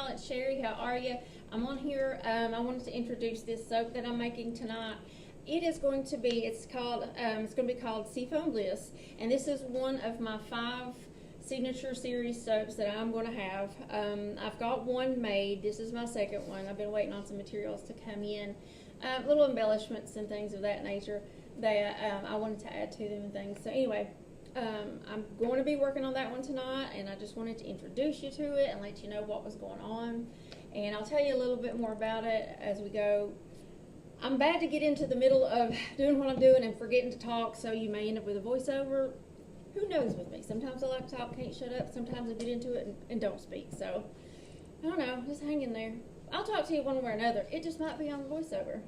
y'all, it's Sherry. How are you? I'm on here. I wanted to introduce this soap that I'm making tonight. It is going to be, it's going to be called Seafoam Bliss, and this is one of my 5 signature series soaps that I'm going to have. I've got one made. This is my second one. I've been waiting on some materials to come in, little embellishments and things of that nature that I wanted to add to them and things. So anyway, I'm going to be working on that one tonight, and I just wanted to introduce you to it and let you know what was going on, and I'll tell you a little bit more about it as we go. I'm bad to get into the middle of doing what I'm doing and forgetting to talk, so you may end up with a voiceover. Who knows with me? Sometimes I like to talk, can't shut up. Sometimes I get into it and don't speak. So, I don't know. Just hang in there. I'll talk to you one way or another. It just might be on the voiceover.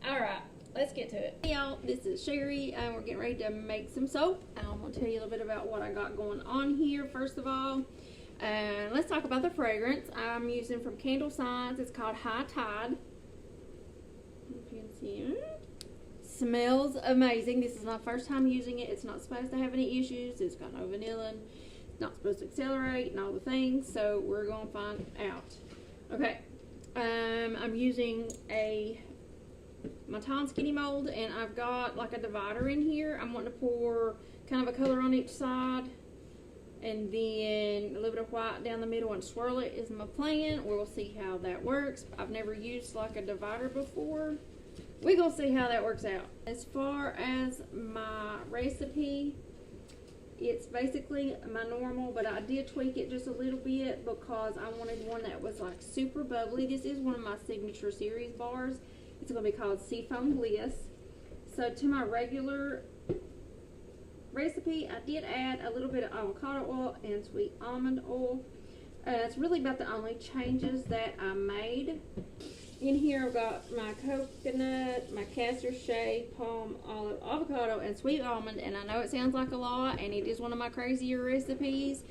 All right. Let's get to it. Hey y'all, this is Sherry. We're getting ready to make some soap. I'm going to tell you a little bit about what I got going on here, first of all. Let's talk about the fragrance. I'm using from Candle Science. It's called High Tide. If you can see it. Smells amazing. This is my first time using it. It's not supposed to have any issues. It's got no vanilla. It's not supposed to accelerate and all the things. So we're going to find out. Okay. I'm using my Tom Skinny mold, and I've got like a divider in here. I'm wanting to pour kind of a color on each side, and then a little bit of white down the middle and swirl it is my plan. We'll see how that works. I've never used like a divider before. We're going to see how that works out. As far as my recipe, it's basically my normal, but I did tweak it just a little bit because I wanted one that was like super bubbly. This is one of my signature series bars. It's going to be called Seafoam Bliss. So to my regular recipe, I did add a little bit of avocado oil and sweet almond oil. It's really about the only changes that I made. In here I've got my coconut, my castor shea, palm, olive, avocado, and sweet almond. And I know it sounds like a lot, and it is one of my crazier recipes,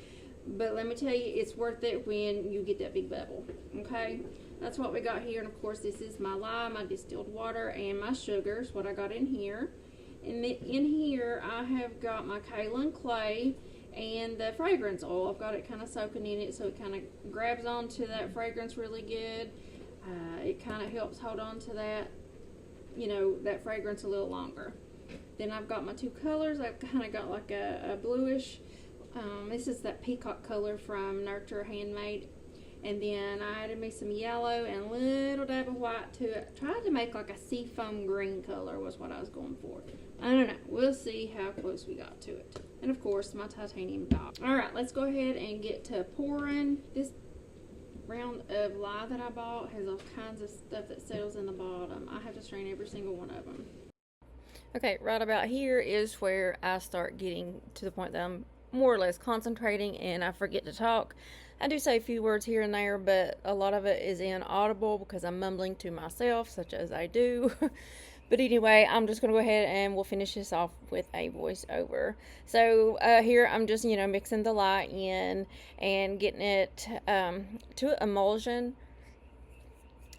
but let me tell you, it's worth it when you get that big bubble. Okay, that's what we got here. And of course, this is my lye, my distilled water, and my sugars, what I got in here. And in here I have got my kaolin clay and the fragrance oil. I've got it kind of soaking in it, so it kind of grabs onto that fragrance really good. It kind of helps hold on to that, you know, that fragrance a little longer. Then I've got my 2 colors. I've kind of got like a bluish. This is that peacock color from Nurture Handmade. And then I added me some yellow and a little dab of white to it. Tried to make like a seafoam green color was what I was going for. I don't know. We'll see how close we got to it. And of course, my titanium dot. Alright, let's go ahead and get to pouring. This round of lye that I bought has all kinds of stuff that settles in the bottom. I have to strain every single one of them. Okay, right about here is where I start getting to the point that I'm more or less concentrating and I forget to talk. I do say a few words here and there, but a lot of it is inaudible because I'm mumbling to myself, such as I do. But anyway, I'm just going to go ahead and we'll finish this off with a voiceover. So here I'm just, you know, mixing the lye in and getting it to emulsion.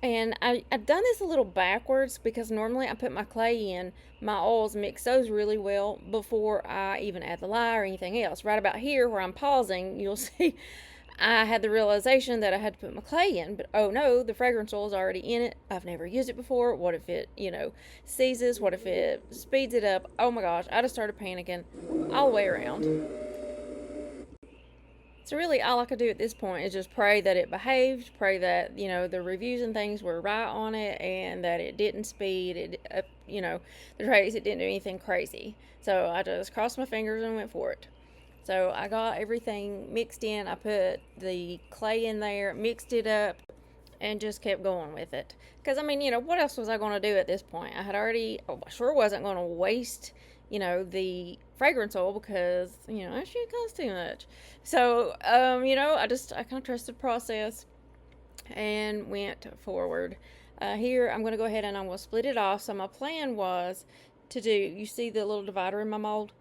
And I've done this a little backwards because normally I put my clay in, my oils, mix those really well before I even add the lye or anything else. Right about here where I'm pausing, you'll see I had the realization that I had to put my clay in, but oh no, the fragrance oil is already in it. I've never used it before. What if it, you know, seizes? What if it speeds it up? Oh my gosh, I just started panicking all the way around. So really all I could do at this point is just pray that it behaved, pray that, you know, the reviews and things were right on it and that it didn't speed, it, you know, the trace, it didn't do anything crazy. So I just crossed my fingers and went for it. So I got everything mixed in. I put the clay in there, mixed it up, and just kept going with it. Because, I mean, you know, what else was I going to do at this point? I sure wasn't going to waste, you know, the fragrance oil because, you know, that shit costs too much. So, you know, I kind of trusted the process and went forward. Here, I'm going to go ahead and I'm going to split it off. So my plan was to do, you see the little divider in my mold?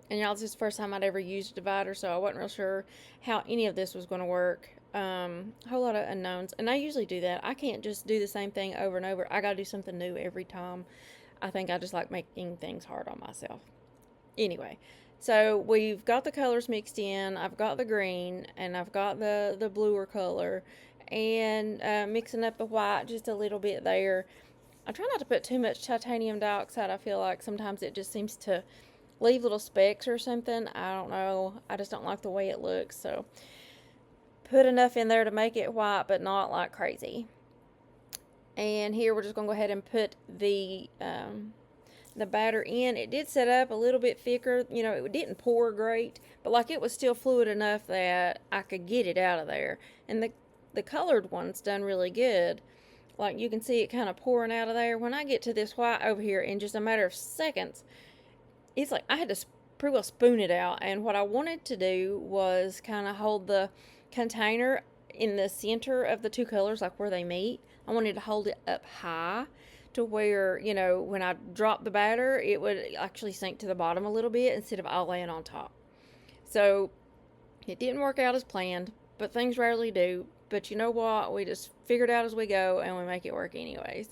And y'all, this is the first time I'd ever used a divider, so I wasn't real sure how any of this was going to work. A whole lot of unknowns. And I usually do that. I can't just do the same thing over and over. I got to do something new every time. I think I just like making things hard on myself. Anyway, so we've got the colors mixed in. I've got the green, and I've got the bluer color. and mixing up the white just a little bit there. I try not to put too much titanium dioxide. I feel like sometimes it just seems to leave little specks or something. I don't know. I just don't like the way it looks. So put enough in there to make it white, but not like crazy. And here we're just going to go ahead and put the batter in. It did set up a little bit thicker. You know, it didn't pour great, but like it was still fluid enough that I could get it out of there. And the colored one's done really good. Like you can see it kind of pouring out of there. When I get to this white over here in just a matter of seconds, it's like I had to pretty well spoon it out. And what I wanted to do was kind of hold the container in the center of the two colors, like where they meet. I wanted to hold it up high to where, you know, when I dropped the batter, it would actually sink to the bottom a little bit instead of all laying on top. So it didn't work out as planned, but things rarely do. But you know what? We just figure it out as we go, and we make it work anyways.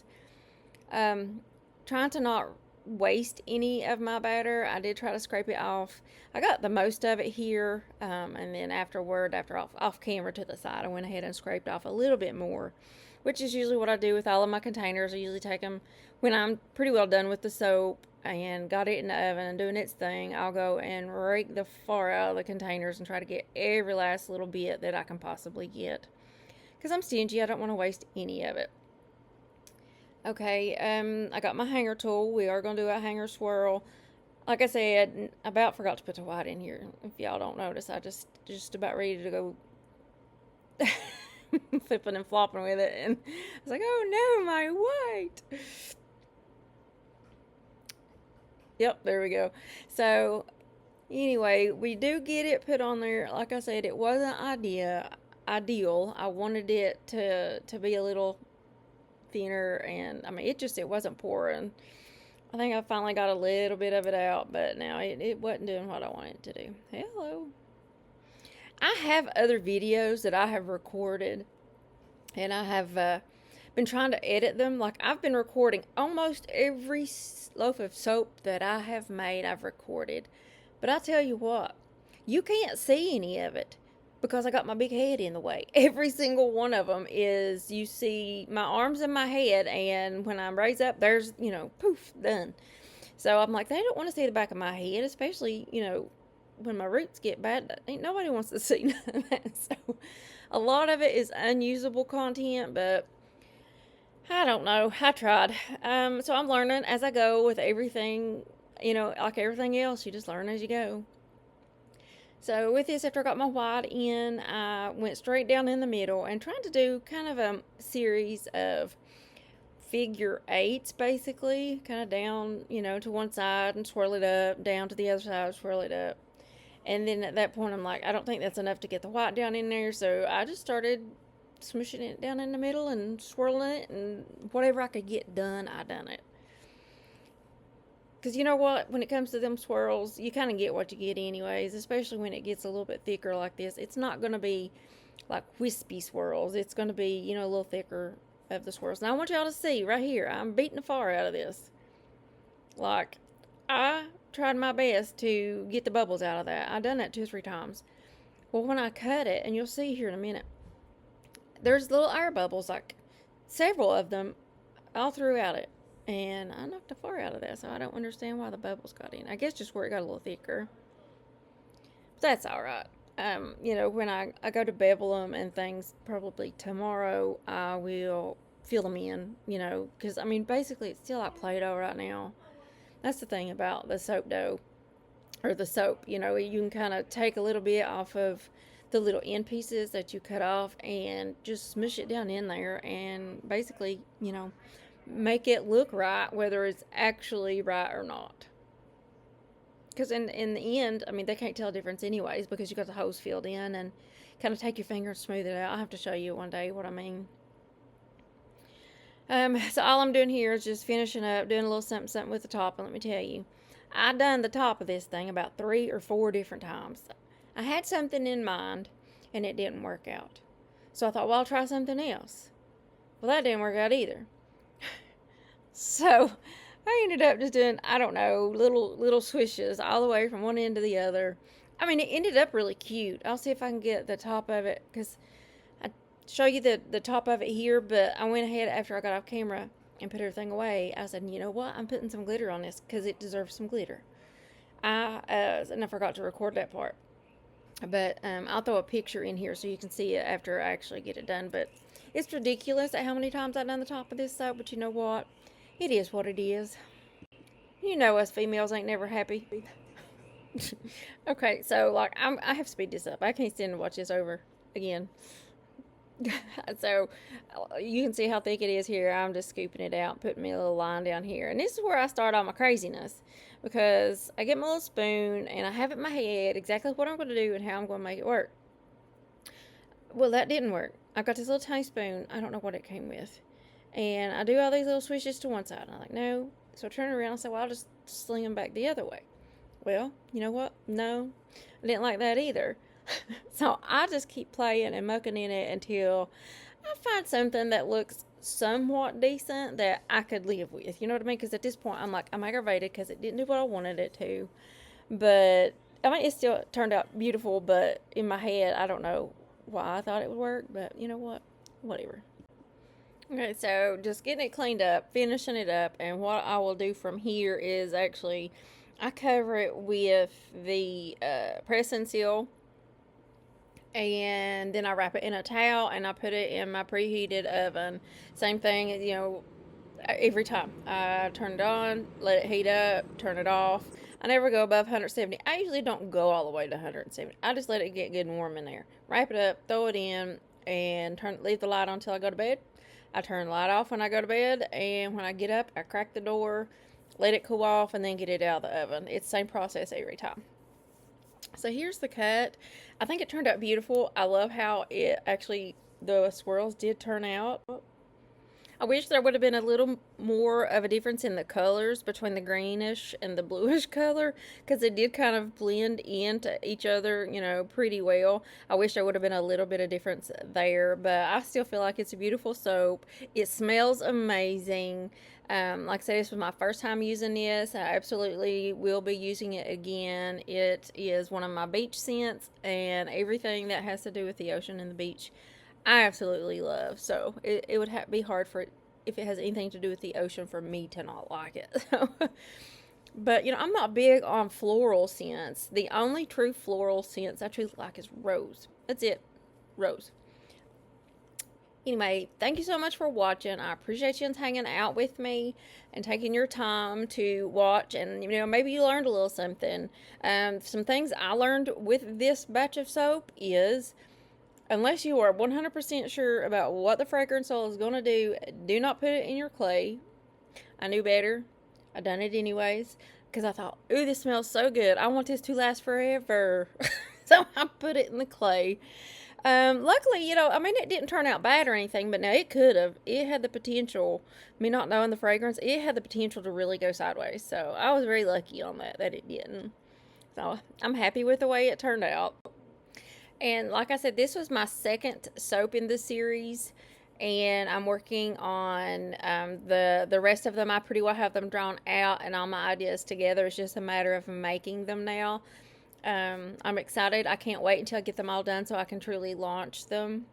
Trying to not waste any of my batter. I did try to scrape it off. I got the most of it here, and then after off camera to the side, I went ahead and scraped off a little bit more, which is usually what I do with all of my containers. I usually take them when I'm pretty well done with the soap and got it in the oven and doing its thing. I'll go and rake the far out of the containers and try to get every last little bit that I can possibly get, because I'm stingy. I don't want to waste any of it. Okay, I got my hanger tool. We are going to do a hanger swirl. Like I said, I about forgot to put the white in here. If y'all don't notice, I just about ready to go flipping and flopping with it, and I was like, oh no, my white. Yep, there we go. So anyway, we do get it put on there. Like I said, it wasn't ideal. I wanted it to be a little thinner, and I mean, it wasn't pouring. I think I finally got a little bit of it out, but now it wasn't doing what I wanted it to do. Hello. I have other videos that I have recorded, and I have been trying to edit them. Like, I've been recording almost every loaf of soap that I have made, I've recorded. But I tell you what, you can't see any of it because I got my big head in the way. Every single one of them is, you see my arms and my head, and when I'm raised up, there's, you know, poof, done. So I'm like, they don't want to see the back of my head, especially, you know, when my roots get bad. Ain't nobody wants to see none of that. So a lot of it is unusable content, but I don't know. I tried. So I'm learning as I go with everything, you know, like everything else, you just learn as you go. So with this, after I got my white in, I went straight down in the middle and trying to do kind of a series of figure eights, basically, kind of down, you know, to one side and swirl it up, down to the other side, swirl it up. And then at that point, I'm like, I don't think that's enough to get the white down in there, so I just started smushing it down in the middle and swirling it, and whatever I could get done, I done it. Because you know what, when it comes to them swirls, you kind of get what you get anyways, especially when it gets a little bit thicker like this. It's not going to be like wispy swirls. It's going to be, you know, a little thicker of the swirls. Now I want y'all to see right here, I'm beating the far out of this. Like, I tried my best to get the bubbles out of that. I done that 2 or 3 times. Well, when I cut it, and you'll see here in a minute, there's little air bubbles, like several of them all throughout it. And I knocked the far out of that, so I don't understand why the bubbles got in. I guess just where it got a little thicker. But that's alright. You know, when I go to bevel them and things, probably tomorrow, I will fill them in, you know. Because, I mean, basically, it's still like Play-Doh right now. That's the thing about the soap dough, or the soap. You know, you can kind of take a little bit off of the little end pieces that you cut off and just smush it down in there and basically, you know, make it look right, whether it's actually right or not. Because in the end, I mean, they can't tell a difference anyways, because you got the hose filled in, and kind of take your finger and smooth it out. I'll have to show you one day what I mean. So all I'm doing here is just finishing up, doing a little something with the top. And let me tell you, I done the top of this thing about 3 or 4 different times. I had something in mind, and it didn't work out. So I thought, well, I'll try something else. Well, that didn't work out either. So I ended up just doing, I don't know, little swishes all the way from one end to the other. I mean, it ended up really cute. I'll see if I can get the top of it, because show you the top of it here, but I went ahead after I got off camera and put everything away. I said, you know what? I'm putting some glitter on this because it deserves some glitter. And I forgot to record that part. But I'll throw a picture in here so you can see it after I actually get it done. But it's ridiculous at how many times I've done the top of this soap. But you know what? It is what it is. You know us females ain't never happy. Okay, so like I have to speed this up. I can't stand to watch this over again. So you can see how thick it is here. I'm just scooping it out, putting me a little line down here. And this is where I start all my craziness, because I get my little spoon and I have it in my head exactly what I'm going to do and how I'm going to make it work. Well, that didn't work. I've got this little tiny spoon. I don't know what it came with. And I do all these little swishes to one side. And I'm like, no. So I turn around and say, well, I'll just sling them back the other way. Well, you know what? No, I didn't like that either. So I just keep playing and mucking in it until I find something that looks somewhat decent that I could live with. You know what I mean? Because at this point, I'm like, I'm aggravated because it didn't do what I wanted it to. But, I mean, it still turned out beautiful, but in my head, I don't know why I thought it would work. But you know what? Whatever. Okay, so just getting it cleaned up, finishing it up, and what I will do from here is actually, I cover it with the press and seal. And then I wrap it in a towel and I put it in my preheated oven. Same thing, you know, every time. I turn it on, let it heat up, turn it off. I never go above 170. I usually don't go all the way to 170. I just let it get good and warm in there. Wrap it up, throw it in, and leave the light on until I go to bed. I turn the light off when I go to bed, and when I get up, I crack the door, let it cool off, and then get it out of the oven. It's the same process every time. So here's the cut. I think it turned out beautiful. I love how it actually, the swirls did turn out. I wish there would have been a little more of a difference in the colors between the greenish and the bluish color, because it did kind of blend into each other, you know, pretty well. I wish there would have been a little bit of difference there, but I still feel like it's a beautiful soap. It smells amazing. Like I said, this was my first time using this. I absolutely will be using it again. It is one of my beach scents, and everything that has to do with the ocean and the beach I absolutely love. So it would be hard for it, if it has anything to do with the ocean, for me to not like it. So, but, you know, I'm not big on floral scents. The only true floral scents I truly like is rose. That's it. Rose. Anyway, thank you so much for watching. I appreciate you hanging out with me and taking your time to watch. And, you know, maybe you learned a little something. Some things I learned with this batch of soap is, unless you are 100% sure about what the fragrance oil is going to do not put it in your clay. I knew better. I done it anyways, because I thought, ooh, this smells so good. I want this to last forever. So I put it in the clay. Luckily, you know, I mean, it didn't turn out bad or anything, but now it could have. It had the potential, me not knowing the fragrance, it had the potential to really go sideways. So I was very lucky on that it didn't. So I'm happy with the way it turned out. And like I said, this was my second soap in the series, and I'm working on the rest of them. I pretty well have them drawn out and all my ideas together. It's just a matter of making them now. I'm excited. I can't wait until I get them all done so I can truly launch them.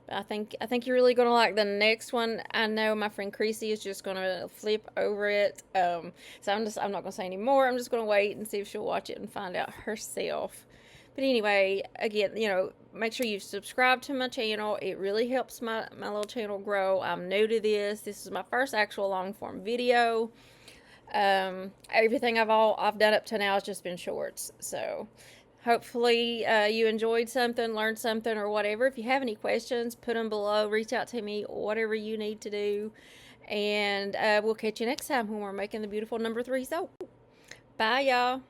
I think you're really going to like the next one. I know my friend Creasy is just going to flip over it. So I'm not going to say any more. I'm just going to wait and see if she'll watch it and find out herself. But anyway, again, you know, make sure you subscribe to my channel. It really helps my little channel grow. I'm new to this. This is my first actual long form video. Everything I've done up to now has just been shorts. So hopefully you enjoyed something, learned something, or whatever. If you have any questions, put them below. Reach out to me, whatever you need to do. And we'll catch you next time when we're making the beautiful number 3 soap. Bye, y'all.